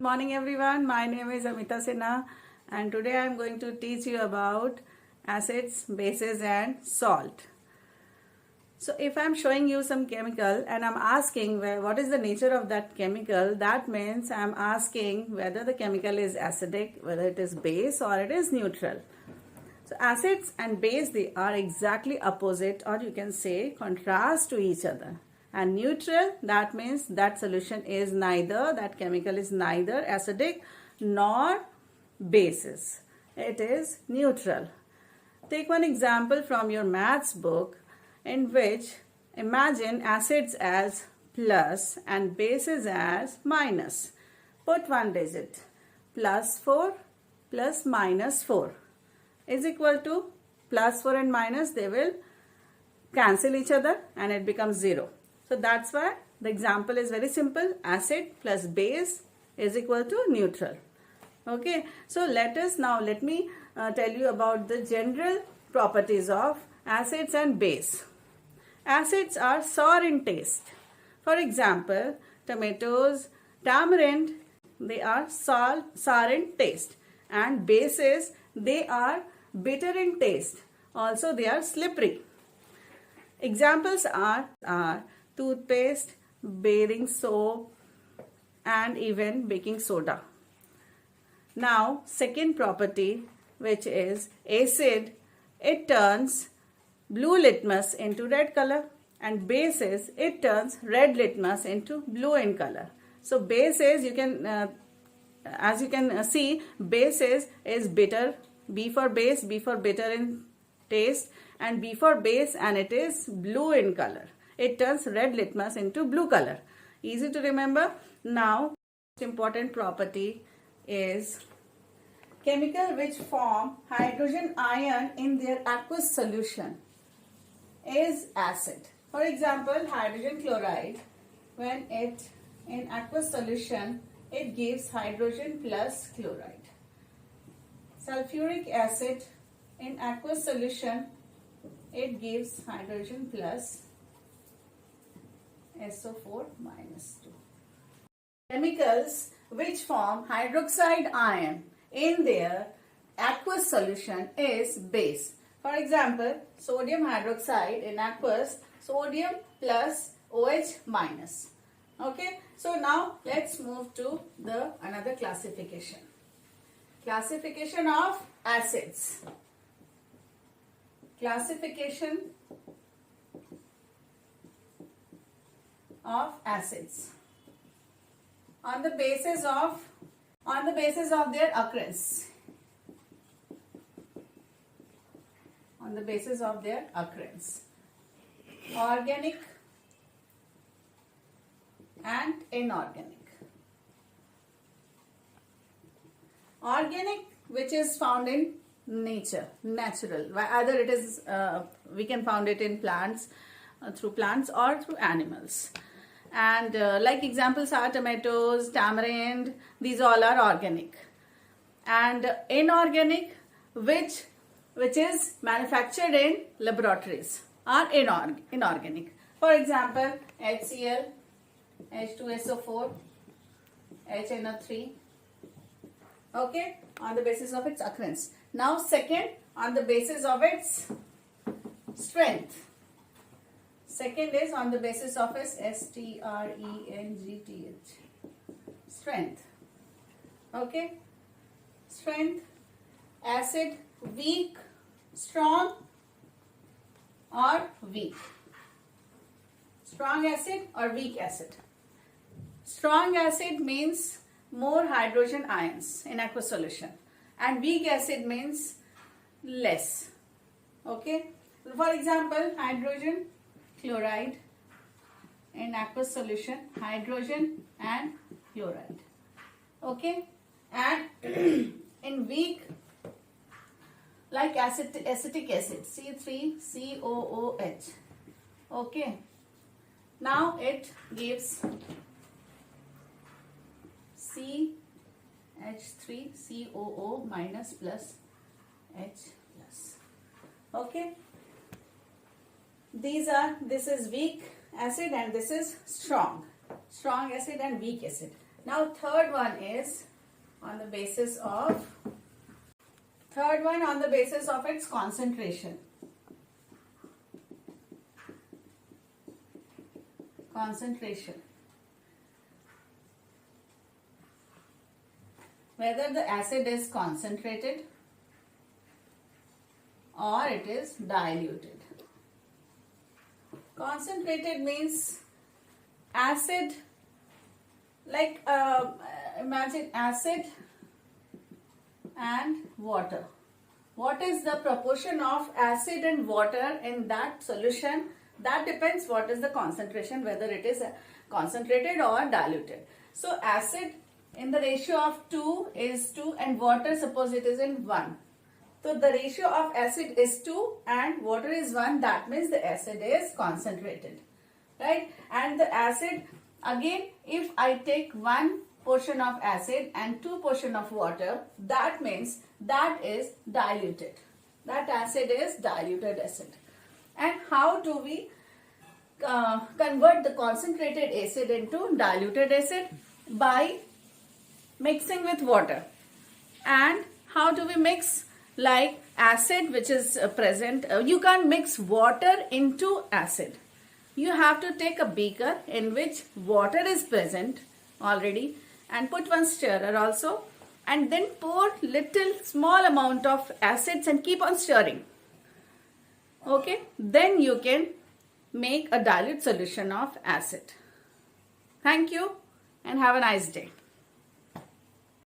Morning everyone, my name is Amita Sinha and today I am going to teach you about acids, bases and salt. So if I am showing you some chemical and I am asking what is the nature of that chemical, that means I am asking whether the chemical is acidic, whether it is base or it is neutral. So acids and base, they are exactly opposite, or you can say contrast to each other. And neutral, that means that solution is neither, that chemical is neither acidic nor bases. It is neutral. Take one example from your maths book in which imagine acids as plus and bases as minus. Put one digit. Plus 4 plus minus 4 is equal to plus 4 and minus, they will cancel each other and it becomes 0. So that's why the example is very simple. Acid plus base is equal to neutral. Okay. So let me tell you about the general properties of acids and base. Acids are sour in taste. For example, tomatoes, tamarind, they are sour in taste. And bases, they are bitter in taste. Also, they are slippery. Examples are toothpaste, bathing soap, and even baking soda. Now, second property, which is acid, it turns blue litmus into red color, and bases, it turns red litmus into blue in color. So bases, you can as you can see, bases is bitter, B for base, B for bitter in taste, and B for base, and it is blue in color. It turns red litmus into blue color. Easy to remember. Now, most important property is chemical which form hydrogen ion in their aqueous solution is acid. For example, hydrogen chloride, when it in aqueous solution, it gives hydrogen plus chloride. Sulfuric acid in aqueous solution, it gives hydrogen plus SO4 minus 2. Chemicals which form hydroxide ion in their aqueous solution is base. For example, sodium hydroxide in aqueous, sodium plus OH minus. Okay, so now let's move to the another classification. Classification of acids. Classification of acids on the basis of their occurrence. On the basis of their occurrence. Organic and inorganic. Organic, which is found in nature, natural. Either it is we can find it in plants, through plants or through animals. And like examples are tomatoes, tamarind, these all are organic. And inorganic, which is manufactured in laboratories, are inorganic. For example, HCl, H2SO4, HNO3. Okay, on the basis of its occurrence. Now second, on the basis of its strength. Second is on the basis of its strength. Strength. Okay. Strength. Acid, weak, strong or weak. Strong acid or weak acid. Strong acid means more hydrogen ions in aqueous solution, and weak acid means less. Okay. For example, hydrogen chloride in aqueous solution, hydrogen and chloride. Okay. And in weak, like acetic acid, C3COOH. Okay. Now it gives CH3COO minus plus H plus. Okay. This is weak acid and this is strong acid and weak acid. Now third one is on the basis of its concentration. Whether the acid is concentrated or it is diluted. Concentrated means acid, like imagine acid and water. What is the proportion of acid and water in that solution? That depends what is the concentration, whether it is concentrated or diluted. So acid in the ratio of 2 is 2 and water, suppose it is in 1. So the ratio of acid is 2 and water is 1. That means the acid is concentrated, right? And the acid, again, if I take 1 portion of acid and 2 portion of water, that means that is diluted. That acid is diluted acid. And how do we convert the concentrated acid into diluted acid? By mixing with water. And how do we mix? Like acid which is present, you can't mix water into acid. You have to take a beaker in which water is present already and put one stirrer also, and then pour little small amount of acids and keep on stirring. Okay, then you can make a dilute solution of acid. Thank you and have a nice day.